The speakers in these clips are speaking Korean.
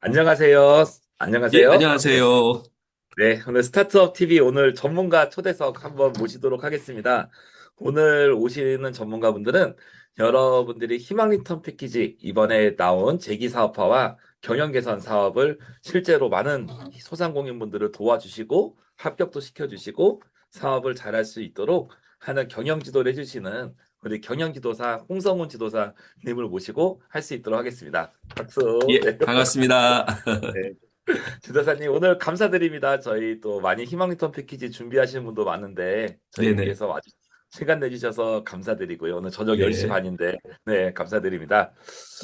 안녕하세요. 예, 안녕하세요. 네, 안녕하세요. 네, 오늘 스타트업 TV 오늘 전문가 초대석 한번 모시도록 하겠습니다. 오늘 오시는 전문가분들은 여러분들이 희망 리턴 패키지 이번에 나온 재기 사업화와 경영 개선 사업을 실제로 많은 소상공인분들을 도와주시고 합격도 시켜주시고 사업을 잘할 수 있도록 하는 경영 지도를 해주시는 우리 경영 지도사 홍성훈 지도사님을 모시고 할 수 있도록 하겠습니다. 박수. 예, 네. 반갑습니다. 네. 지도사님, 오늘 감사드립니다. 저희 또 많이 희망 리턴 패키지 준비하시는 분도 많은데, 저희 네네. 위해서 아주 시간 내주셔서 감사드리고요. 오늘 저녁 10시 네. 반인데, 네, 감사드립니다.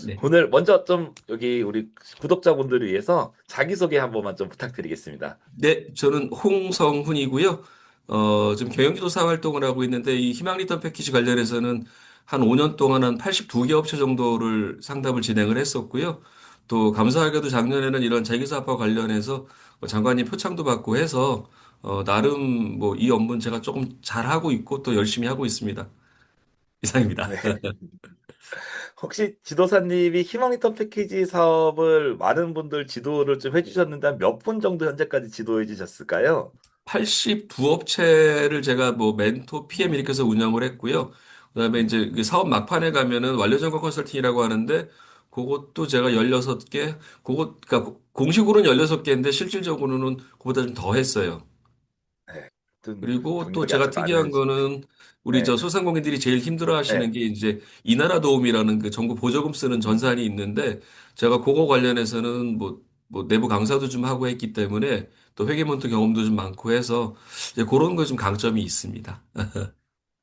네. 오늘 먼저 좀 여기 우리 구독자분들을 위해서 자기소개 한 번만 좀 부탁드리겠습니다. 네, 저는 홍성훈이고요. 지금 경영지도사 활동을 하고 있는데 이 희망 리턴 패키지 관련해서는 한 5년 동안 한 82개 업체 정도를 상담을 진행을 했었고요. 또 감사하게도 작년에는 이런 재기사업과 관련해서 장관님 표창도 받고 해서 나름 뭐 이 업무는 제가 조금 잘하고 있고 또 열심히 하고 있습니다. 이상입니다. 네. 혹시 지도사님이 희망 리턴 패키지 사업을 많은 분들 지도를 좀 해주셨는데, 한 몇 분 정도 현재까지 지도해 주셨을까요? 82업체를 제가 뭐 멘토 PM 이렇게 해서 운영을 했고요. 그다음에 이제 그 사업 막판에 가면은 완료정보 컨설팅이라고 하는데 그것도 제가 16개, 그러니까 공식으로는 16개인데 실질적으로는 그보다 좀 더 했어요. 네. 좀 그리고 또 경력이 제가 아주 특이한 많으시, 거는 우리 네. 저 소상공인들이 제일 힘들어 하시는 네. 게 이제 이나라 도움이라는 그 정부 보조금 쓰는 전산이 있는데 제가 그거 관련해서는 뭐 내부 강사도 좀 하고 했기 때문에 또 회계문서 경험도 좀 많고 해서 이제 그런 거 좀 강점이 있습니다.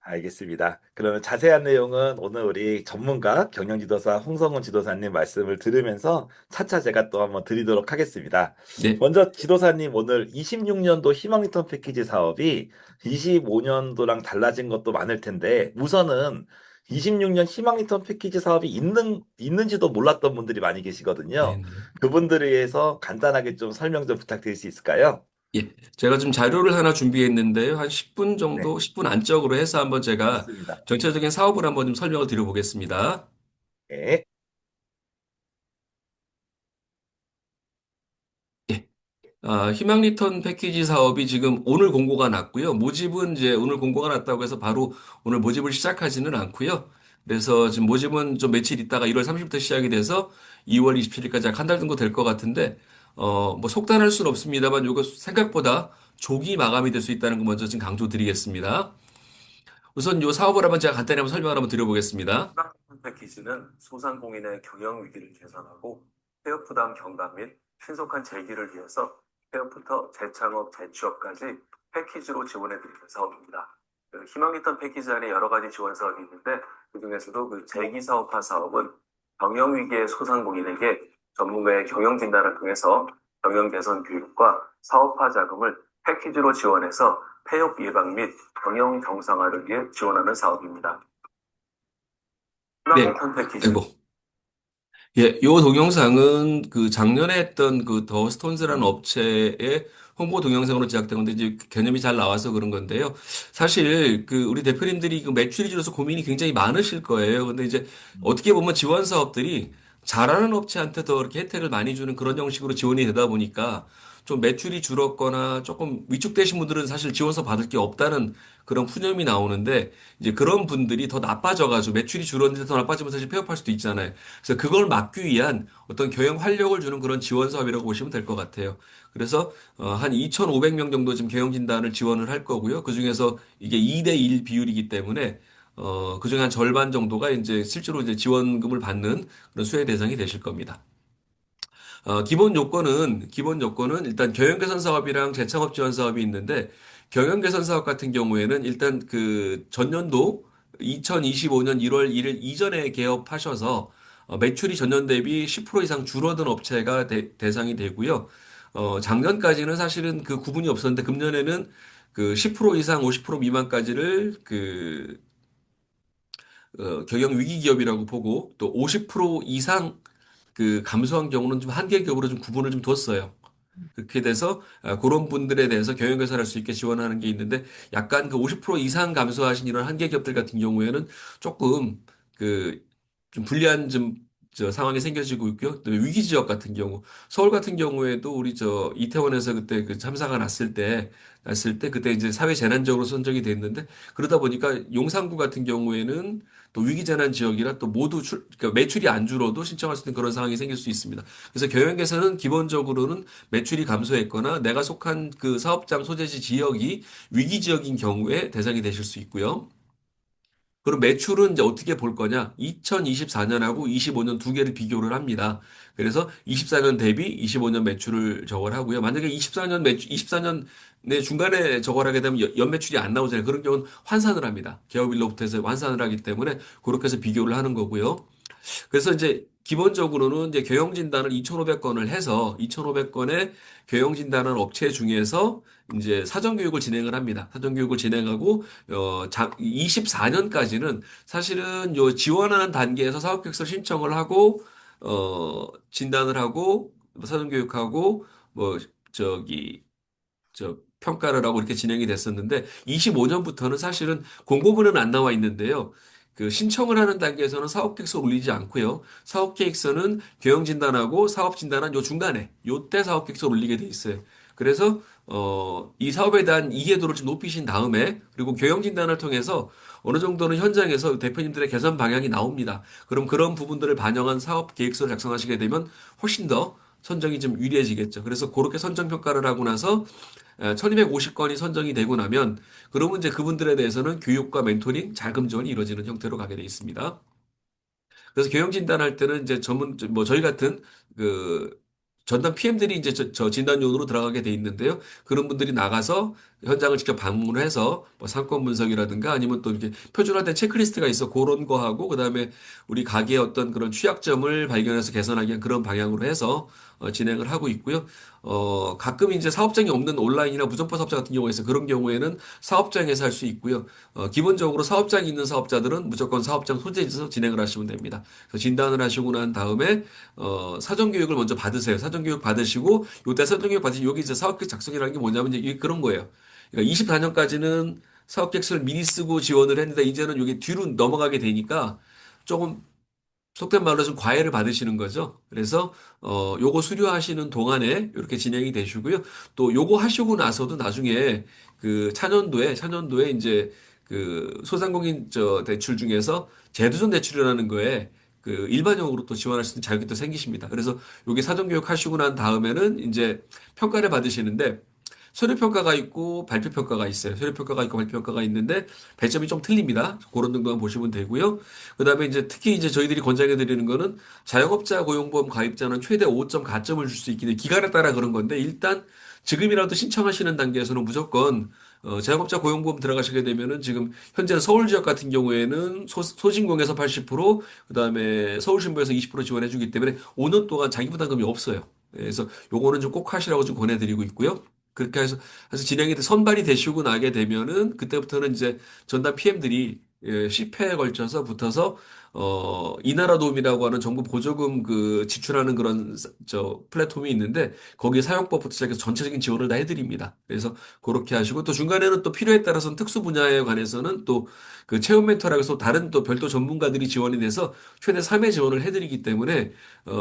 알겠습니다. 그러면 자세한 내용은 오늘 우리 전문가 경영지도사 홍성훈 지도사님 말씀을 들으면서 차차 제가 또 한번 드리도록 하겠습니다. 네. 먼저 지도사님 오늘 26년도 희망 리턴 패키지 사업이 25년도랑 달라진 것도 많을 텐데 우선은 26년 희망 리턴 패키지 사업이 있는지도 몰랐던 분들이 많이 계시거든요. 네네. 그분들을 위해서 간단하게 좀 설명 좀 부탁드릴 수 있을까요? 예. 제가 좀 자료를 하나 준비했는데요. 한 10분 네, 정도, 10분 안쪽으로 해서 한번 제가 좋습니다. 전체적인 사업을 한번 좀 설명을 드려보겠습니다. 네, 예. 희망 리턴 패키지 사업이 지금 오늘 공고가 났고요. 모집은 이제 오늘 공고가 났다고 해서 바로 오늘 모집을 시작하지는 않고요. 그래서 지금 모집은 좀 며칠 있다가 1월 30일부터 시작이 돼서 2월 27일까지 약 한 달 정도 될 것 같은데, 뭐 속단할 수는 없습니다만 이거 생각보다 조기 마감이 될 수 있다는 거 먼저 좀 강조드리겠습니다. 우선 이 사업을 한번 제가 간단히 한번 설명을 한번 드려보겠습니다. 희망 리턴 패키지는 소상공인의 경영 위기를 개선하고 폐업 부담 경감 및 신속한 재기를 위해서 폐업부터 재창업, 재취업까지 패키지로 지원해드리는 사업입니다. 그 희망 리턴 패키지 안에 여러 가지 지원 사업이 있는데 그중에서도 그 재기 사업화 사업은 경영 위기의 소상공인에게 전문가의 경영 진단을 통해서 경영 개선 교육과 사업화 자금을 패키지로 지원해서 폐업 예방 및 경영 정상화를 위해 지원하는 사업입니다. 희망 네. 리턴 패키지. 아이고. 예, 요 동영상은 그 작년에 했던 그 더 스톤즈라는 업체의 홍보 동영상으로 제작된 건데 이제 개념이 잘 나와서 그런 건데요. 사실 그 우리 대표님들이 그 매출이 줄어서 고민이 굉장히 많으실 거예요. 근데 이제 어떻게 보면 지원 사업들이 잘하는 업체한테 더 이렇게 혜택을 많이 주는 그런 형식으로 지원이 되다 보니까 좀 매출이 줄었거나 조금 위축되신 분들은 사실 지원서 받을 게 없다는 그런 푸념이 나오는데 이제 그런 분들이 더 나빠져가지고 매출이 줄었는데 더 나빠지면 사실 폐업할 수도 있잖아요. 그래서 그걸 막기 위한 어떤 경영 활력을 주는 그런 지원 사업이라고 보시면 될 것 같아요. 그래서 한 2,500명 정도 지금 경영 진단을 지원을 할 거고요. 그중에서 이게 2대 1 비율이기 때문에 그중에 한 절반 정도가 이제 실제로 이제 지원금을 받는 그런 수혜 대상이 되실 겁니다. 기본 요건은 일단 경영 개선 사업이랑 재창업 지원 사업이 있는데 경영 개선 사업 같은 경우에는 일단 그 전년도 2025년 1월 1일 이전에 개업하셔서 매출이 전년 대비 10% 이상 줄어든 업체가 대상이 되고요. 작년까지는 사실은 그 구분이 없었는데 금년에는 그 10% 이상 50% 미만까지를 그 경영 위기 기업이라고 보고 또 50% 이상 그 감소한 경우는 좀 한계 기업으로 좀 구분을 좀 뒀어요. 그렇게 돼서 그런 분들에 대해서 경영 개선할 수 있게 지원하는 게 있는데 약간 그 50% 이상 감소하신 이런 한계 기업들 같은 경우에는 조금 그 좀 불리한 좀 저 상황이 생겨지고 있고요. 또 위기 지역 같은 경우, 서울 같은 경우에도 우리 저 이태원에서 그때 그 참사가 났을 때 그때 이제 사회 재난지역으로 선정이 됐는데 그러다 보니까 용산구 같은 경우에는 또 위기 재난 지역이라 또 모두 그러니까 매출이 안 줄어도 신청할 수 있는 그런 상황이 생길 수 있습니다. 그래서 경영에서는 기본적으로는 매출이 감소했거나 내가 속한 그 사업장 소재지 지역이 위기 지역인 경우에 대상이 되실 수 있고요. 그럼 매출은 이제 어떻게 볼 거냐? 2024년하고 25년 두 개를 비교를 합니다. 그래서 24년 대비 25년 매출을 적을 하고요. 만약에 24년 내 중간에 적을 하게 되면 연매출이 안 나오잖아요. 그런 경우는 환산을 합니다. 개업일로부터 해서 환산을 하기 때문에 그렇게 해서 비교를 하는 거고요. 그래서 이제 기본적으로는 이제 경영 진단을 2,500건을 해서 2,500건의 경영 진단을 업체 중에서 이제 사전 교육을 진행을 합니다. 사전 교육을 진행하고 24년까지는 사실은 요 지원하는 단계에서 사업 계획서 신청을 하고 진단을 하고 사전 교육하고 뭐 저기 평가를 하고 이렇게 진행이 됐었는데 25년부터는 사실은 공고문은 안 나와 있는데요. 그 신청을 하는 단계에서는 사업 계획서 올리지 않고요. 사업 계획서는 경영 진단하고 사업 진단한 요 중간에 요때 사업 계획서 올리게 돼 있어요. 그래서 이 사업에 대한 이해도를 좀 높이신 다음에 그리고 경영 진단을 통해서 어느 정도는 현장에서 대표님들의 개선 방향이 나옵니다. 그럼 그런 부분들을 반영한 사업 계획서를 작성하시게 되면 훨씬 더 선정이 좀 유리해지겠죠. 그래서 그렇게 선정 평가를 하고 나서 1250건이 선정이 되고 나면 그러면 이제 그분들에 대해서는 교육과 멘토링, 자금 지원이 이루어지는 형태로 가게 돼 있습니다. 그래서 경영 진단할 때는 이제 뭐 저희 같은 그 전담 PM들이 이제 저 진단용으로 들어가게 돼 있는데요. 그런 분들이 나가서 현장을 직접 방문해서 뭐 상권 분석이라든가 아니면 또 이렇게 표준화된 체크리스트가 있어 그런 거 하고 그다음에 우리 가게의 어떤 그런 취약점을 발견해서 개선하기 위한 그런 방향으로 해서 진행을 하고 있고요. 가끔 이제 사업장이 없는 온라인이나 무정보 사업자 같은 경우에 있어 그런 경우에는 사업장에서 할 수 있고요. 기본적으로 사업장이 있는 사업자들은 무조건 사업장 소재지에서 진행을 하시면 됩니다. 그래서 진단을 하시고 난 다음에 사전 교육을 먼저 받으세요. 사전 교육 받으시고 요때 사전 교육 받으시고 여기 이제 사업계획 작성이라는 게 뭐냐면 이제 그런 거예요. 그러니까 24년까지는 사업계획서를 미리 쓰고 지원을 했는데 이제는 여기 뒤로 넘어가게 되니까 조금 속된 말로 좀 과외를 받으시는 거죠. 그래서 요거 수료하시는 동안에 이렇게 진행이 되시고요. 또 요거 하시고 나서도 나중에 그 차년도에 이제 그 소상공인 저 대출 중에서 제도전 대출이라는 거에 그 일반형으로 또 지원할 수 있는 자격이 또 생기십니다. 그래서 여기 사전 교육 하시고 난 다음에는 이제 평가를 받으시는데 서류 평가가 있고 발표 평가가 있어요. 서류 평가가 있고 발표 평가가 있는데 배점이 좀 틀립니다. 그런 정도만 보시면 되고요. 그다음에 이제 특히 이제 저희들이 권장해 드리는 거는 자영업자 고용보험 가입자는 최대 5점 가점을 줄 수 있기 때문에 기간에 따라 그런 건데 일단 지금이라도 신청하시는 단계에서는 무조건 자영업자 고용보험 들어가시게 되면은 지금 현재 서울 지역 같은 경우에는 소진공에서 80%, 그다음에 서울신부에서 20% 지원해 주기 때문에 5년 동안 자기 부담금이 없어요. 그래서 요거는 좀 꼭 하시라고 좀 권해드리고 있고요. 그렇게 해서 진행이 선발이 되시고 나게 되면은 그때부터는 이제 전담 PM들이 10회에 걸쳐서 붙어서 이나라 도움이라고 하는 정부 보조금 그 지출하는 그런 저 플랫폼이 있는데 거기에 사용법부터 시작해서 전체적인 지원을 다 해드립니다. 그래서 그렇게 하시고 또 중간에는 또 필요에 따라서는 특수 분야에 관해서는 또 그 체험 멘토라고 해서 다른 또 별도 전문가들이 지원이 돼서 최대 3회 지원을 해드리기 때문에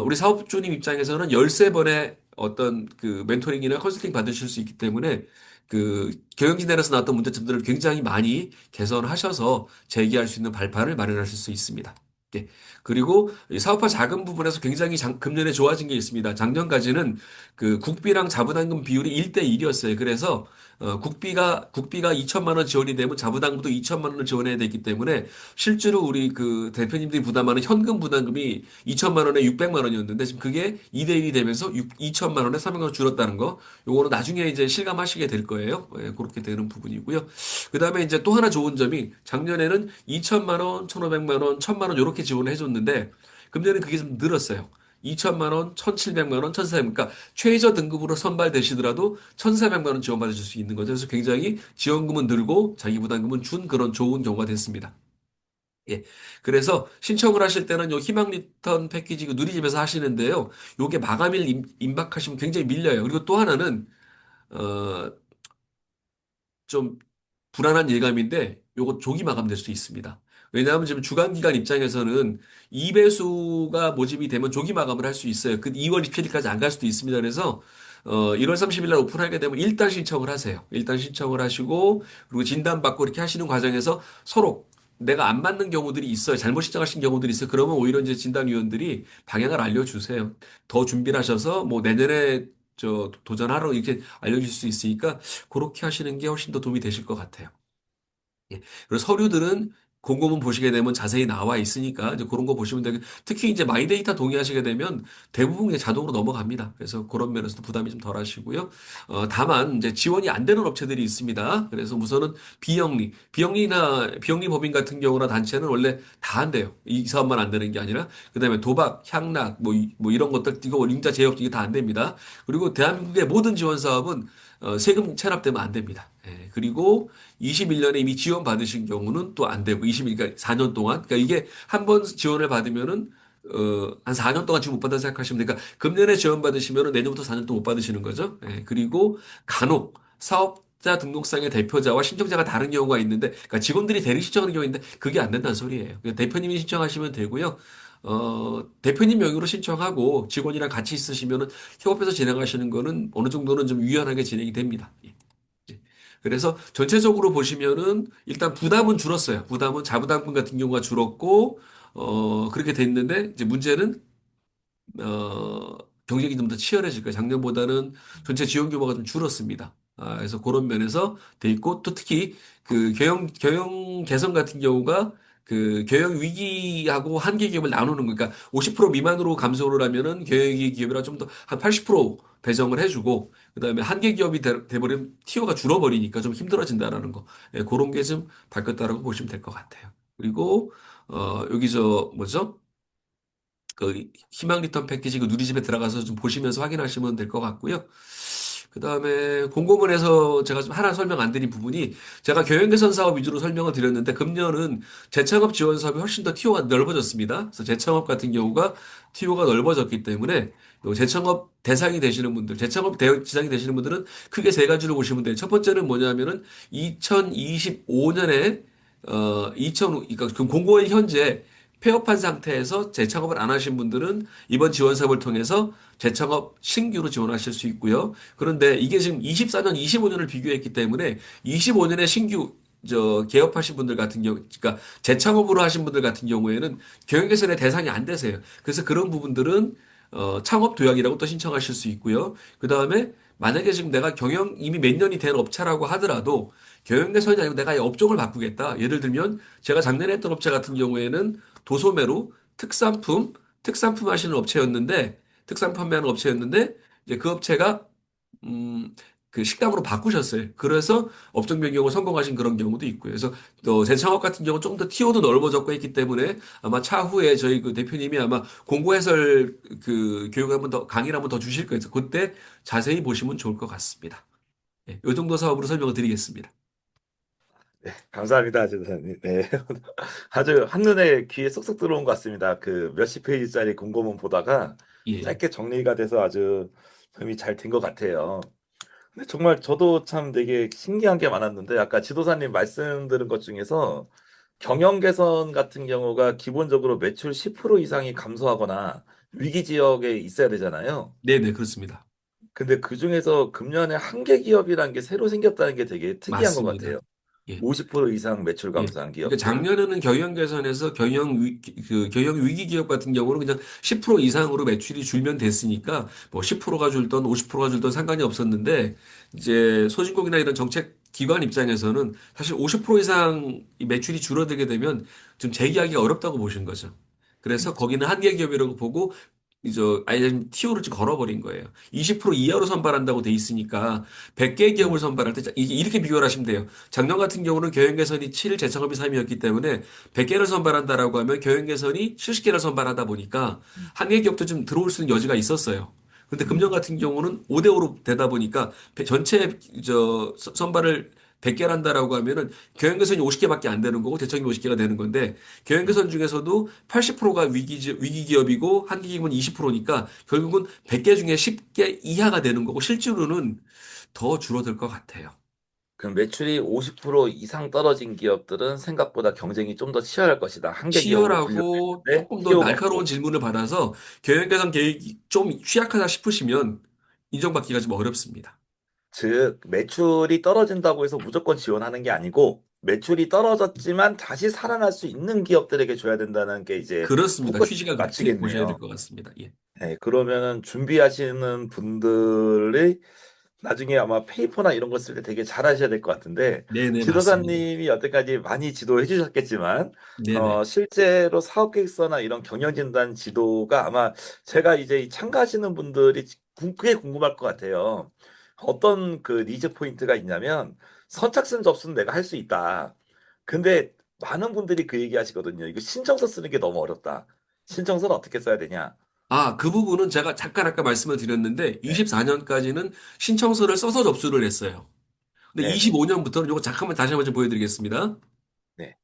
우리 사업주님 입장에서는 13번의 어떤 그 멘토링이나 컨설팅 받으실 수 있기 때문에 그 경영진단에서 나왔던 문제점들을 굉장히 많이 개선하셔서 제기할 수 있는 발판을 마련하실 수 있습니다. 예. 그리고 이 사업화 자금 부분에서 굉장히 금년에 좋아진 게 있습니다. 작년까지는 그 국비랑 자부담금 비율이 1대1이었어요. 그래서 국비가 2천만 원 지원이 되면 자부담금도 2천만 원을 지원해야 되기 때문에 실제로 우리 그 대표님들이 부담하는 현금 부담금이 2천만 원에 600만 원이었는데 지금 그게 2대1이 되면서 2천만 원에 300만 원 줄었다는 거. 요거는 나중에 이제 실감하시게 될 거예요. 예, 그렇게 되는 부분이고요. 그다음에 이제 또 하나 좋은 점이 작년에는 2천만 원, 1,500만 원, 1,000만 원 이렇게 지원을 해줬는데 금년에 그게 좀 늘었어요. 2천만 원, 1,700만 원, 1,400만 원. 그러니까 최저 등급으로 선발되시더라도 1,400만 원 지원받으실 수 있는 거죠. 그래서 굉장히 지원금은 늘고 자기 부담금은 준 그런 좋은 경우가 됐습니다. 예. 그래서 신청을 하실 때는 요 희망 리턴 패키지 그 누리집에서 하시는데요. 요게 마감일 임박하시면 굉장히 밀려요. 그리고 또 하나는 어, 좀 불안한 예감인데 요거 조기 마감될 수 있습니다. 왜냐하면 지금 주간기관 입장에서는 2배수가 모집이 되면 조기 마감을 할 수 있어요. 그 2월 27일까지 안 갈 수도 있습니다. 그래서 1월 30일 날 오픈하게 되면 일단 신청을 하세요. 일단 신청을 하시고 그리고 진단받고 이렇게 하시는 과정에서 서로 내가 안 맞는 경우들이 있어요. 잘못 신청하신 경우들이 있어요. 그러면 오히려 이제 진단위원들이 방향을 알려주세요. 더 준비를 하셔서 뭐 내년에 도전하러 이렇게 알려줄 수 있으니까 그렇게 하시는 게 훨씬 더 도움이 되실 것 같아요. 예. 그리고 서류들은 공고문 보시게 되면 자세히 나와 있으니까 이제 그런 거 보시면 되고 특히 이제 마이데이터 동의하시게 되면 대부분 그냥 자동으로 넘어갑니다. 그래서 그런 면에서도 부담이 좀 덜 하시고요. 다만 이제 지원이 안 되는 업체들이 있습니다. 그래서 우선은 비영리 법인 같은 경우나 단체는 원래 다 안 돼요. 이 사업만 안 되는 게 아니라 그다음에 도박, 향락 뭐 이런 것들 이거 임자 제역 이게 다 안 됩니다. 그리고 대한민국의 모든 지원 사업은 세금 체납되면 안 됩니다. 예, 그리고 21년에 이미 지원 받으신 경우는 또 안 되고 20, 그러니까 4년 동안 그러니까 이게 한 번 지원을 받으면은 한 4년 동안 지금 못 받아 생각하시면 되니까 금년에 지원 받으시면은 내년부터 4년 동안 못 받으시는 거죠. 예, 그리고 간혹 사업자 등록상의 대표자와 신청자가 다른 경우가 있는데 그러니까 직원들이 대리 신청하는 경우가 있는데 그게 안 된다는 소리예요. 그러니까 대표님이 신청하시면 되고요. 대표님 명의로 신청하고 직원이랑 같이 있으시면은 협업해서 진행하시는 거는 어느 정도는 좀 유연하게 진행이 됩니다. 예. 예. 그래서 전체적으로 보시면은 일단 부담은 줄었어요. 부담은 자부담금 같은 경우가 줄었고, 그렇게 됐는데, 이제 문제는, 어, 경쟁이 좀 더 치열해질 거예요. 작년보다는 전체 지원 규모가 좀 줄었습니다. 그래서 그런 면에서 돼 있고, 또 특히 그 경영 개선 같은 경우가 그 경영 위기하고 한계 기업을 나누는 거. 그러니까 50% 미만으로 감소를 하면은 경영 위기 기업이라 좀 더 한 80% 배정을 해주고, 그다음에 한계 기업이 돼버리면 티오가 줄어버리니까 좀 힘들어진다라는 거. 예, 그런 게 좀 바뀌었다라고 보시면 될 것 같아요. 그리고, 여기 뭐죠? 그 희망 리턴 패키지 그 누리집에 들어가서 좀 보시면서 확인하시면 될 것 같고요. 그 다음에 공고문에서 제가 좀 하나 설명 안 드린 부분이 제가 경영개선 사업 위주로 설명을 드렸는데 금년은 재창업 지원 사업이 훨씬 더 티오가 넓어졌습니다. 그래서 재창업 같은 경우가 티오가 넓어졌기 때문에 요 재창업 대상이 되시는 분들, 대상이 되시는 분들은 크게 세 가지로 보시면 돼요. 첫 번째는 뭐냐면은 2025년에 그러니까 그 공고일 현재 폐업한 상태에서 재창업을 안 하신 분들은 이번 지원 사업을 통해서 재창업 신규로 지원하실 수 있고요. 그런데 이게 지금 24년, 25년을 비교했기 때문에 25년에 신규 개업하신 분들 같은 경우, 그러니까 재창업으로 하신 분들 같은 경우에는 경영개선의 대상이 안 되세요. 그래서 그런 부분들은 창업 도약이라고 또 신청하실 수 있고요. 그 다음에 만약에 지금 내가 경영 이미 몇 년이 된 업체라고 하더라도 경영 개선이 아니고 내가 이 업종을 바꾸겠다. 예를 들면 제가 작년에 했던 업체 같은 경우에는 도소매로 특산품 하시는 업체였는데 특산품 판매하는 업체였는데 이제 그 업체가 음, 그 식당으로 바꾸셨어요. 그래서 업종 변경을 성공하신 그런 경우도 있고요. 그래서 또 재창업 같은 경우는 좀 더 티오도 넓어졌고 했기 때문에 아마 차후에 저희 그 대표님이 아마 공고 해설 그 교육을 한번 더 강의를 한번 더 주실 거예요. 그래서 그때 자세히 보시면 좋을 것 같습니다. 예, 이 정도 사업으로 설명을 드리겠습니다. 감사합니다, 지도사님. 네. 아주 한눈에 귀에 쏙쏙 들어온 것 같습니다. 그 몇십 페이지짜리 공고문 보다가 예. 짧게 정리가 돼서 아주 도움이 잘 된 것 같아요. 근데 정말 저도 참 되게 신기한 게 많았는데 아까 지도사님 말씀 들은 것 중에서 경영 개선 같은 경우가 기본적으로 매출 10% 이상이 감소하거나 위기 지역에 있어야 되잖아요. 네네, 그렇습니다. 근데 그중에서 금년에 한계 기업이라는 게 새로 생겼다는 게 되게 특이한 것 맞습니다. 같아요. 예. 50% 이상 매출 예. 감소한 그러니까 기업들. 작년에는 경영 개선에서 경영 위기 기업 같은 경우는 그냥 10% 이상으로 매출이 줄면 됐으니까 뭐 10%가 줄던 50%가 줄던 상관이 없었는데 이제 소진국이나 이런 정책 기관 입장에서는 사실 50% 이상 이 매출이 줄어들게 되면 좀 재기하기가 어렵다고 보신 거죠. 그래서 거기는 한계 기업이라고 보고 이제 아예 TO를 좀 걸어버린 거예요. 20% 이하로 선발한다고 돼 있으니까 100개 기업을 선발할 때 이렇게 비교를 하시면 돼요. 작년 같은 경우는 경영 개선이 7, 재창업이 3이었기 때문에 100개를 선발한다라고 하면 경영 개선이 70개를 선발하다 보니까 한계 기업도 좀 들어올 수 있는 여지가 있었어요. 근데 금년 음, 같은 경우는 5대5로 되다 보니까 전체 선발을 100개를 한다라고 하면은 경영 개선이 50개밖에 안 되는 거고 대청이 50개가 되는 건데 경영 개선 중에서도 80%가 위기 기업이고 한계 기업은 20%니까 결국은 100개 중에 10개 이하가 되는 거고 실제로는 더 줄어들 것 같아요. 그럼 매출이 50% 이상 떨어진 기업들은 생각보다 경쟁이 좀 더 치열할 것이다. 한 개 기업으로 분류가 치열하고 됐는데 조금 더 티오가 날카로운 없고. 질문을 받아서 계획 개선 계획이 좀 취약하다 싶으시면 인정받기가 좀 어렵습니다. 즉, 매출이 떨어진다고 해서 무조건 지원하는 게 아니고, 매출이 떨어졌지만 다시 살아날 수 있는 기업들에게 줘야 된다는 게 이제 그렇습니다. 포커스 취지가 그렇게 보셔야 될 맞추겠네요. 것 같습니다. 예. 네, 그러면은 준비하시는 분들이 나중에 아마 페이퍼나 이런 거 쓸 때 되게 잘하셔야 될 것 같은데, 네네, 맞습니다. 지도사님이 여태까지 많이 지도해 주셨겠지만, 네네. 실제로 사업계획서나 이런 경영진단 지도가 아마 제가 이제 이 참가하시는 분들이 꽤 궁금할 것 같아요. 어떤 그 니즈 포인트가 있냐면, 선착순 접수는 내가 할 수 있다. 근데 많은 분들이 그 얘기 하시거든요. 이거 신청서 쓰는 게 너무 어렵다. 신청서를 어떻게 써야 되냐? 아, 그 부분은 제가 잠깐 아까 말씀을 드렸는데 네, 24년까지는 신청서를 써서 접수를 했어요. 근데 네, 네, 25년부터는 이거 잠깐만 다시 한번 좀 보여드리겠습니다. 네,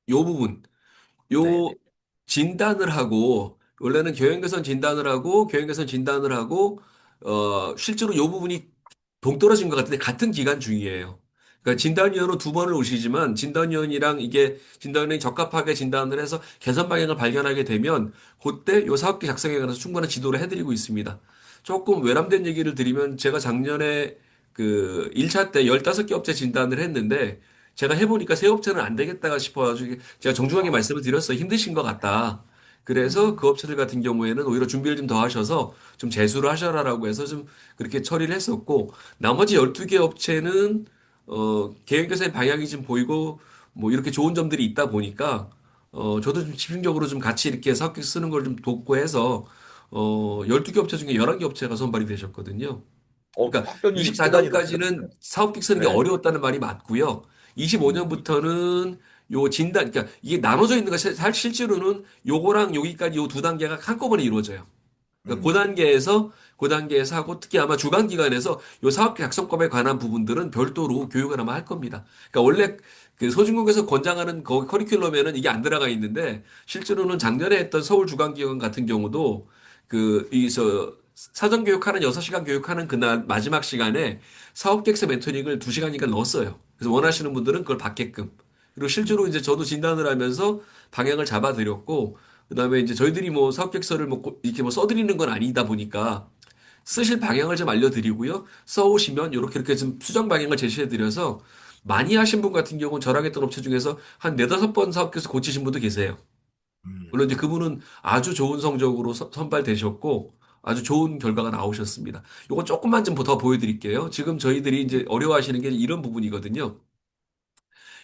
요 부분. 네, 요 네. 진단을 하고 원래는 교행 개선 진단을 하고 실제로 요 부분이 동떨어진 것 같은데 같은 기간 중이에요. 그러니까 음, 진단위원은 두 번을 오시지만 진단위원이랑 이게 진단위원이 적합하게 진단을 해서 개선 방향을 발견하게 되면 그때 요 사업계 작성에 관해서 충분한 지도를 해드리고 있습니다. 조금 외람된 얘기를 드리면 제가 작년에 그 1차 때 15개 업체 진단을 했는데 제가 해보니까 세 업체는 안 되겠다가 싶어가지고 제가 정중하게 아, 말씀을 드렸어요. 힘드신 것 같다. 그래서 그 음, 업체들 같은 경우에는 오히려 준비를 좀 더 하셔서 좀 재수를 하셔라라고 해서 좀 그렇게 처리를 했었고 나머지 12개 업체는 계획에서의 방향이 좀 보이고 뭐 이렇게 좋은 점들이 있다 보니까 저도 좀 집중적으로 좀 같이 이렇게 사업계 쓰는 걸 좀 돕고 해서 12개 업체 중에 11개 업체가 선발이 되셨거든요. 그러니까 합격률이 대단히 높으셨네요. 24년까지는 사업 객선이 게 네, 어려웠다는 말이 맞고요. 음, 25년부터는 요 진단, 그러니까 이게 나눠져 있는 거 실제로는 요거랑 여기까지 요 두 단계가 한꺼번에 이루어져요. 그러니까 음, 그 단계에서 하고 특히 아마 주간 기관에서 요 사업 작성법에 관한 부분들은 별도로 교육을 아마 할 겁니다. 그러니까 원래 그 소진국에서 권장하는 거 커리큘럼에는 이게 안 들어가 있는데 실제로는 작년에 했던 서울 주간 기관 같은 경우도 그 사전 교육하는 6시간 교육하는 그날 마지막 시간에 사업계획서 멘토링을 2시간인가 넣었어요. 그래서 원하시는 분들은 그걸 받게끔. 그리고 실제로 이제 저도 진단을 하면서 방향을 잡아드렸고 그다음에 이제 저희들이 뭐 사업계획서를 뭐 이렇게 뭐 써드리는 건 아니다 보니까 쓰실 방향을 좀 알려드리고요. 써오시면 이렇게 좀 수정 방향을 제시해드려서 많이 하신 분 같은 경우는 저랑 했던 업체 중에서 한 네다섯 번 사업계획서 고치신 분도 계세요. 물론 이제 음. 그분은 아주 좋은 성적으로 선발되셨고 아주 좋은 결과가 나오셨습니다. 요거 조금만 좀 더 보여드릴게요. 지금 저희들이 이제 어려워하시는 게 이런 부분이거든요.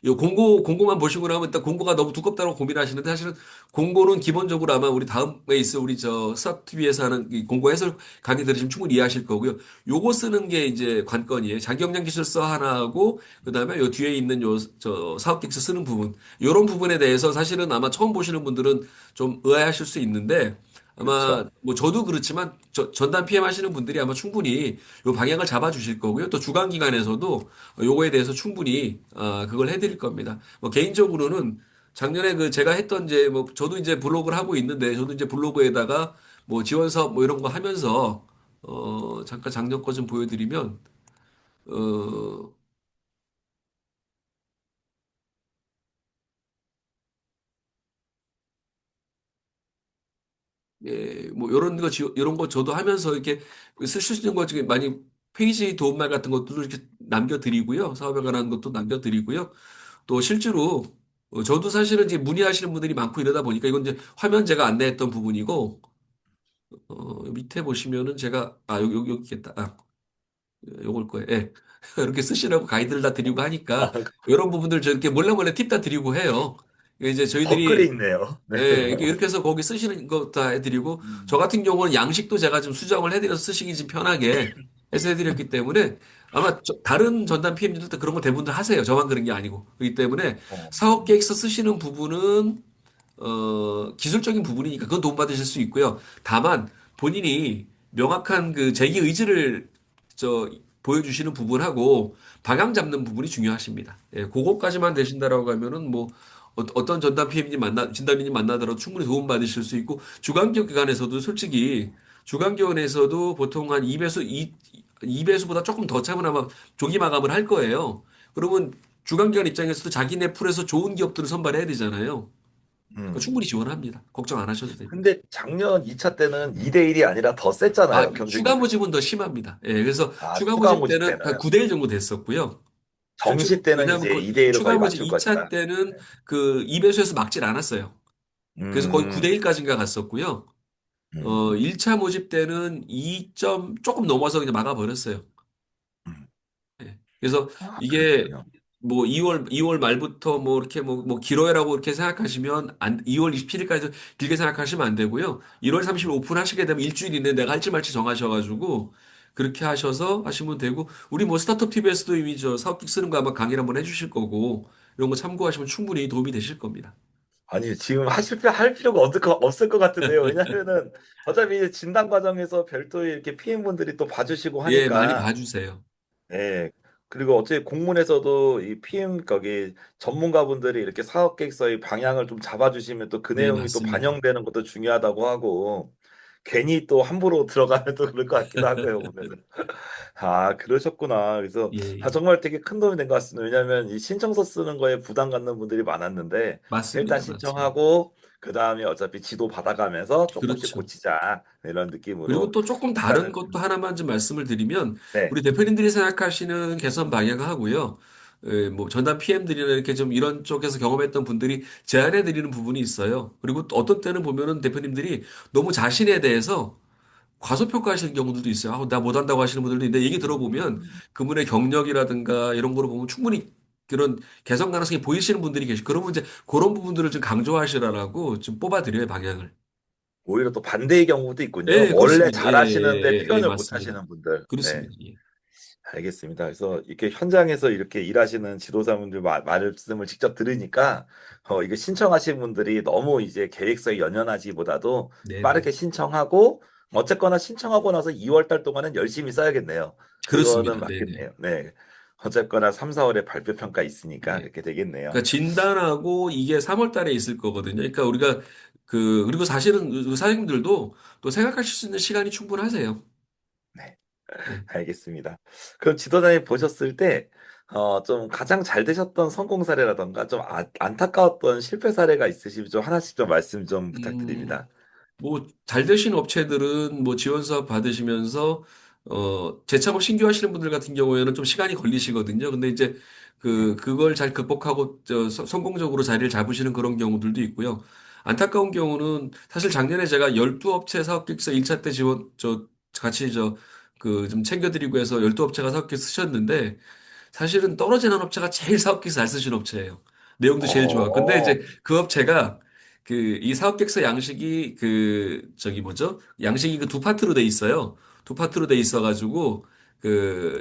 요 공고만 보시고 나면 일단 공고가 너무 두껍다고 고민하시는데 사실은 공고는 기본적으로 아마 우리 다음에 있을 우리 저 스타트비에서 하는 이 공고 해설 강의 들으시면 충분히 이해하실 거고요. 요거 쓰는 게 이제 관건이에요. 자기역량 기술서 하나하고 그다음에 요 뒤에 있는 요 저 사업기획서 쓰는 부분. 요런 부분에 대해서 사실은 아마 처음 보시는 분들은 좀 의아해하실 수 있는데 아마 그렇죠. 뭐 저도 그렇지만 전담 PM 하시는 분들이 아마 충분히 요 방향을 잡아 주실 거고요. 또 주간 기관에서도 요거에 대해서 충분히 그걸 해드릴 겁니다. 뭐 개인적으로는 작년에 그 제가 했던 이제 뭐 저도 이제 블로그를 하고 있는데 저도 이제 블로그에다가 뭐 지원 사업 뭐 이런 거 하면서 잠깐 작년 거 좀 보여드리면 어 예, 뭐 이런 거 저도 하면서 이렇게 쓰실 수 있는 것 중에 많이 페이지 도움말 같은 것들도 이렇게 남겨드리고요. 사업에 관한 것도 남겨드리고요. 또 실제로 저도 사실은 이제 문의하시는 분들이 많고 이러다 보니까 이건 이제 화면 제가 안내했던 부분이고 밑에 보시면은 제가 여기 있겠다. 요걸 거예요. 예. 이렇게 쓰시라고 가이드를 다 드리고 아, 하니까 이런 부분들 저렇게 몰래 팁 다 드리고 해요. 이제 댓글이 저희들이 있네요. 네. 예, 이렇게 해서 거기 쓰시는 거 다 해드리고, 저 음, 같은 경우는 양식도 제가 좀 수정을 해드려서 쓰시기 좀 편하게 해서 해드렸기 때문에 아마 다른 전담 PM들도 그런 거 대부분 다 하세요. 저만 그런 게 아니고. 그렇기 때문에 사업 음, 계획서 쓰시는 부분은 기술적인 부분이니까 그건 도움받으실 수 있고요. 다만 본인이 명확한 그 재기 의지를 저 보여주시는 부분하고 방향 잡는 부분이 중요하십니다. 예, 그거까지만 되신다라고 하면은 뭐 어떤 전담 PM님 진담님 만나더라도 충분히 도움 받으실 수 있고, 주간기업 기관에서도 솔직히, 주간기관에서도 보통 한 2배수보다 조금 더 차면 아마 조기 마감을 할 거예요. 그러면 주간기관 입장에서도 자기네 풀에서 좋은 기업들을 선발해야 되잖아요. 그러니까 음. 충분히 지원합니다. 걱정 안 하셔도 됩니다. 근데 작년 2차 때는 2대1이 아니라 더 셌잖아요, 추가 경쟁률이. 모집은 더 심합니다. 예, 그래서 아, 추가 추가 모집 모집 때는 한 때는. 9대1 정도 됐었고요. 정시 때는 왜냐하면 이제 2대1을 추가 거의 모집 맞출 2차 것이다. 때는 그 2배수에서 막질 않았어요. 그래서 거의 음, 9대1까지인가 갔었고요. 음, 1차 모집 때는 2점 조금 넘어서 그냥 막아버렸어요. 음. 예. 그래서 아, 이게 그렇군요. 뭐 2월 말부터 뭐 이렇게 뭐 기로회라고 이렇게 생각하시면 2월 27일까지 길게 생각하시면 안 되고요. 1월 30일 오픈하시게 되면 일주일 이내에 내가 할지 말지 정하셔가지고 그렇게 하셔서 하시면 되고 우리 뭐 스타트업 TV에서도 이미 저 사업기 쓰는 거 아마 강의를 한번 해주실 거고 이런 거 참고하시면 충분히 도움이 되실 겁니다. 아니, 지금 할 필요가 없을 것 같은데요. 왜냐면은 어차피 이제 진단 과정에서 별도의 이렇게 PM분들이 또 봐주시고 예, 많이 하니까, 봐주세요. 예. 그리고 어차피 공문에서도 이 PM, 거기 전문가분들이 이렇게 사업 계획서의 방향을 좀 잡아주시면 또 그 네, 내용이 또 맞습니다. 반영되는 것도 중요하다고 하고, 괜히 또 함부로 들어가면 또 그럴 것 같기도 하고요, 보면은. 아, 그러셨구나. 그래서 예, 아, 예. 정말 되게 큰 도움이 된 것 같습니다. 왜냐하면 이 신청서 쓰는 거에 부담 갖는 분들이 많았는데 일단 맞습니다. 맞습니다. 신청하고 그 다음에 어차피 지도 받아가면서 조금씩 그렇죠. 고치자 이런 그리고 느낌으로 또 조금 다른 일단은 것도 하나만 좀 말씀을 드리면 네, 우리 대표님들이 생각하시는 개선 방향하고요. 뭐 전담 PM들이나 이렇게 좀 이런 쪽에서 경험했던 분들이 제안해 드리는 부분이 있어요. 그리고 또 어떤 때는 보면은 대표님들이 너무 자신에 대해서 과소평가하시는 경우들도 있어요. 나 못한다고 하시는 분들도 있는데 얘기 들어보면 음, 그분의 경력이라든가 이런 거로 보면 충분히 그런 개선 가능성이 보이시는 분들이 계시고 그러면 이제 그런 부분들을 좀 강조하시라고 좀 뽑아드려요, 방향을. 오히려 또 반대의 경우도 있군요. 예, 원래 그렇습니다. 예, 잘하시는데 예, 예, 예, 표현을 못 맞습니다. 하시는 분들. 네. 그렇습니다. 예. 알겠습니다. 그래서 이렇게 현장에서 이렇게 일하시는 지도자분들 말씀을 직접 들으니까 이게 신청하신 분들이 너무 이제 계획서에 연연하지보다도 네네. 빠르게 신청하고 어쨌거나 신청하고 나서 2월 달 동안은 열심히 써야겠네요. 그거는 그렇습니다. 네네. 맞겠네요. 네. 어쨌거나 3, 4월에 발표 평가 있으니까 예. 그렇게 되겠네요. 그러니까 진단하고 이게 3월 달에 있을 거거든요. 그러니까 우리가 그리고 사실은 의사님들도 또 생각하실 수 있는 시간이 충분하세요. 네. 예. 알겠습니다. 그럼 지도자님 보셨을 때 좀 가장 잘 되셨던 성공 사례라던가 좀 안타까웠던 실패 사례가 있으시면 좀 하나씩 좀 말씀 좀 음, 부탁드립니다. 뭐, 잘 되신 업체들은 뭐 지원 사업 받으시면서, 재창업 신규 하시는 분들 같은 경우에는 좀 시간이 걸리시거든요. 근데 이제 네. 그걸 잘 극복하고, 성공적으로 자리를 잡으시는 그런 경우들도 있고요. 안타까운 경우는 사실 작년에 제가 12업체 사업계획서 1차 때 같이 좀 챙겨드리고 해서 12업체가 사업계획서 쓰셨는데, 사실은 떨어지는 업체가 제일 사업계획서 잘 쓰신 업체예요. 내용도 제일 좋아. 근데 어, 이제 그 업체가 이 사업계획서 양식이 뭐죠? 양식이 그 두 파트로 돼 있어요. 두 파트로 돼 있어가지고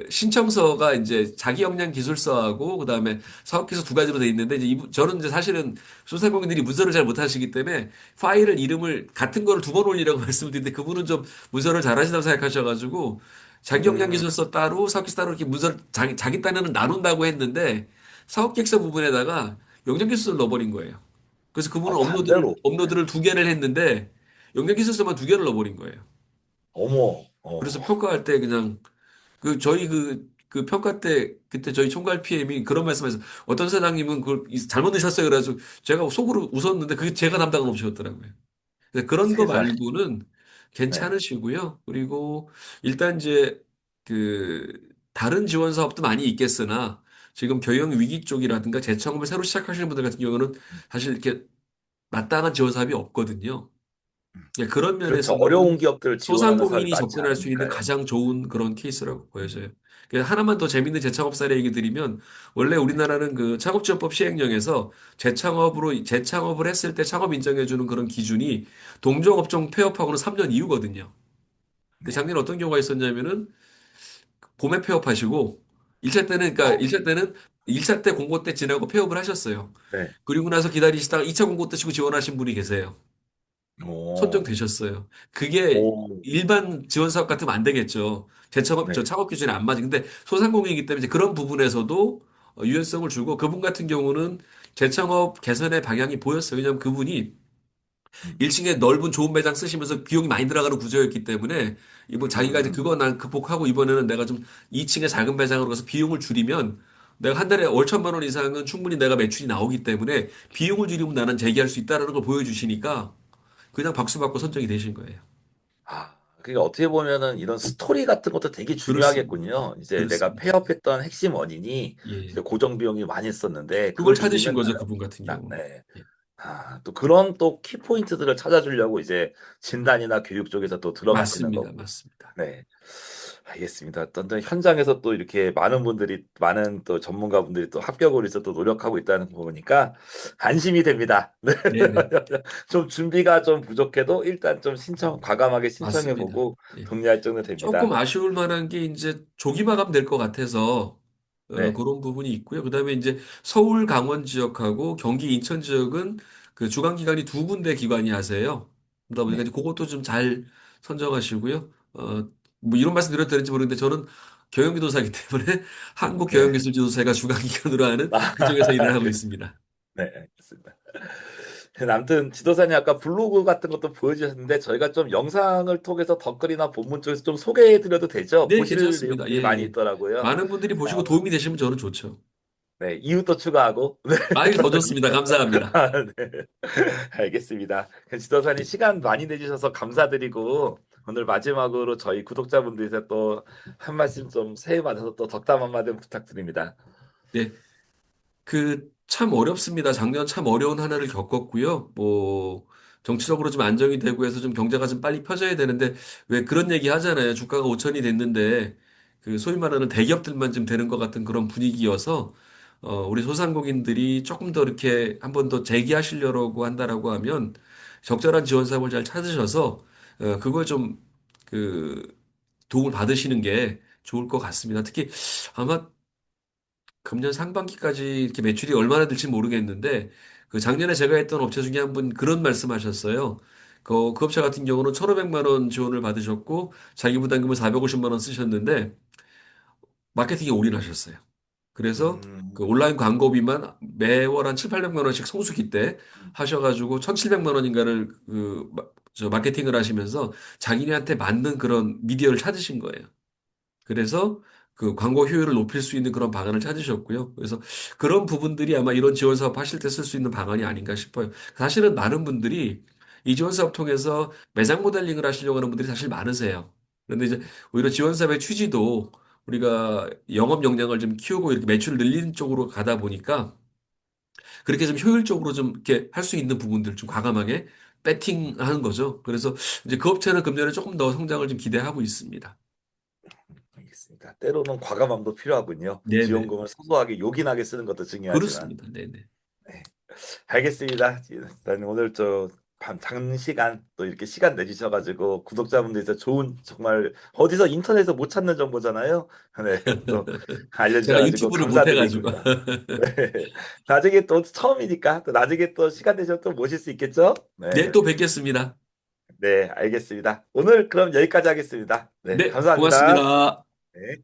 신청서가 이제 자기 역량 기술서하고 그다음에 사업계획서 두 가지로 돼 있는데 이제 저는 이제 사실은 소상공인들이 문서를 잘 못하시기 때문에 이름을 같은 거를 두 번 올리라고 말씀드리는데 그분은 좀 문서를 잘 하신다고 생각하셔가지고 자기 역량 음, 기술서 따로 사업계획서 따로 이렇게 문서를 자기 딴에는 나눈다고 했는데 사업계획서 부분에다가 역량 기술서를 넣어버린 거예요. 그래서 그분은 반대로. 업로드를 두 개를 했는데 영양 기술서만 두 개를 넣어버린 거예요. 어머, 그래서 평가할 때 그냥 저희 그 평가 때 그때 저희 총괄 PM이 그런 말씀해서 어떤 사장님은 그걸 잘못 넣으셨어요. 그래가지고 제가 속으로 웃었는데 그게 제가 담당한 업체였더라고요. 그래서 그런 거 세상에. 말고는 네. 괜찮으시고요. 그리고 일단 이제 다른 지원 사업도 많이 있겠으나 지금 경영 위기 쪽이라든가 재창업을 새로 시작하시는 분들 같은 경우는 사실 이렇게 마땅한 지원 사업이 없거든요. 예, 그런 그렇죠. 면에서는 어려운 기업들 지원하는 사람이 소상공인이 많지 접근할 수 있는 않으니까요. 가장 좋은 그런 케이스라고 음, 보여져요. 하나만 더 재밌는 재창업 사례 얘기 드리면 원래 네. 우리나라는 그 창업지원법 시행령에서 재창업을 했을 때 창업 인정해주는 그런 기준이 동종업종 폐업하고는 3년 이후거든요. 근데 네. 작년에 어떤 경우가 있었냐면은 봄에 폐업하시고 1차 때는 1차 때 공고 때 지나고 폐업을 하셨어요. 네. 그리고 나서 기다리시다가 2차 공고 뜨시고 지원하신 분이 계세요. 오, 선정되셨어요. 그게 오, 일반 지원 사업 같으면 안 되겠죠. 네. 창업 기준에 안 맞지. 근데 소상공인이기 때문에 이제 그런 부분에서도 유연성을 주고 그분 같은 경우는 재창업 개선의 방향이 보였어요. 왜냐하면 그분이 음, 1층에 넓은 좋은 매장 쓰시면서 비용이 많이 들어가는 구조였기 때문에 이번 자기가 이제 음. 그거 난 극복하고 이번에는 내가 좀 2층에 작은 매장으로 가서 비용을 줄이면 내가 한 달에 5천만 원 이상은 충분히 내가 매출이 나오기 때문에 비용을 줄이면 나는 재기할 수 있다는 걸 보여주시니까 그냥 박수 받고 선정이 되신 거예요. 그러니까 어떻게 보면은 이런 스토리 같은 것도 되게 그렇습니다. 중요하겠군요. 이제 내가 그렇습니다. 폐업했던 핵심 원인이 이제 예. 고정 비용이 많이 썼는데 그걸 그걸 찾으신 줄이면 거죠, 나는 그분 같은 없다. 경우는. 네. 예. 또 그런 또 키포인트들을 찾아주려고 이제 진단이나 교육 쪽에서 또 들어가시는 맞습니다. 거고. 맞습니다. 네. 알겠습니다. 어떤 현장에서 또 이렇게 많은 분들이, 많은 또 전문가분들이 또 합격을 위해서 또 노력하고 있다는 거 보니까 안심이 됩니다. 네. 네네. 좀 준비가 좀 부족해도 일단 좀 과감하게 맞습니다. 신청해보고 예. 동의할 정도 조금 됩니다. 아쉬울 만한 게 이제 조기 마감될 것 같아서 네. 그런 부분이 있고요. 그다음에 이제 서울, 강원 지역하고 경기, 인천 지역은 그 주관 기관이 두 군데 기관이 하세요. 그러다 보니까 이제 네. 그것도 좀 잘 선정하시고요. 뭐 이런 말씀 드려도 되는지 모르겠는데 저는 경영지도사이기 때문에 네. 한국경영기술지도사가 주관 기관으로 하는 그쪽에서 일을 하고 아, 있습니다. 네, 알겠습니다. 아무튼 지도사님 아까 블로그 같은 것도 보여주셨는데 저희가 좀 영상을 통해서 댓글이나 본문 쪽에서 좀 소개해드려도 되죠? 네, 보실 괜찮습니다. 예, 내용들이 많이 예. 있더라고요. 많은 분들이 보시고 아, 도움이 되시면 저는 좋죠. 네, 이웃도 추가하고. 네. 아이, 더 좋습니다. 감사합니다. 아, 네. 알겠습니다. 지도사님 시간 많이 내주셔서 감사드리고 오늘 마지막으로 저희 구독자분들께서 또 한 말씀 좀 새해 맞아서 또 덕담 한마디 부탁드립니다. 네. 그 참 어렵습니다. 작년 참 어려운 한 해를 겪었고요. 뭐 정치적으로 좀 안정이 되고 해서 좀 경제가 좀 빨리 펴져야 되는데 왜 그런 얘기 하잖아요. 주가가 5천이 됐는데 그 소위 말하는 대기업들만 좀 되는 것 같은 그런 분위기여서 우리 소상공인들이 조금 더 이렇게 한 번 더 재기하시려고 한다라고 하면 적절한 지원 사업을 잘 찾으셔서 그걸 좀 그 도움을 받으시는 게 좋을 것 같습니다. 특히 아마 금년 상반기까지 이렇게 매출이 얼마나 될지 모르겠는데 그 작년에 제가 했던 업체 중에 한 분 그런 말씀하셨어요. 그 업체 같은 경우는 1,500만 원 지원을 받으셨고 자기 부담금은 450만 원 쓰셨는데 마케팅에 올인하셨어요. 그래서 그 음, 온라인 광고비만 매월 한 7, 800만 원씩 성수기 때 하셔가지고 1,700만 원인가를 저 마케팅을 하시면서 자기네한테 맞는 그런 미디어를 찾으신 거예요. 그래서 그 광고 효율을 높일 수 있는 그런 방안을 찾으셨고요. 그래서 그런 부분들이 아마 이런 지원 사업 하실 때 쓸 수 있는 방안이 아닌가 싶어요. 사실은 많은 분들이 이 지원 사업 통해서 매장 모델링을 하시려고 하는 분들이 사실 많으세요. 그런데 이제 오히려 지원 사업의 취지도 우리가 영업 역량을 좀 키우고 이렇게 매출을 늘리는 쪽으로 가다 보니까 그렇게 좀 효율적으로 좀 이렇게 할 수 있는 부분들 좀 과감하게 배팅하는 거죠. 그래서 이제 그 업체는 금년에 조금 더 성장을 좀 기대하고 있습니다. 알겠습니다. 때로는 과감함도 필요하군요. 네네. 지원금을 소소하게 요긴하게 쓰는 것도 중요하지만. 그렇습니다. 네네. 네. 알겠습니다. 일단 오늘 장시간 또 이렇게 시간 내주셔가지고 구독자분들께서 좋은 정말 어디서 인터넷에서 못 찾는 정보잖아요. 네, 또 제가 알려주셔가지고 유튜브를 못 해가지고. 감사드리고요. 네, 나중에 또 처음이니까 또 나중에 또 시간 되셔서 또 모실 수 있겠죠? 네, 네, 또 뵙겠습니다. 네, 알겠습니다. 오늘 그럼 여기까지 하겠습니다. 네, 네, 감사합니다. 고맙습니다. 네.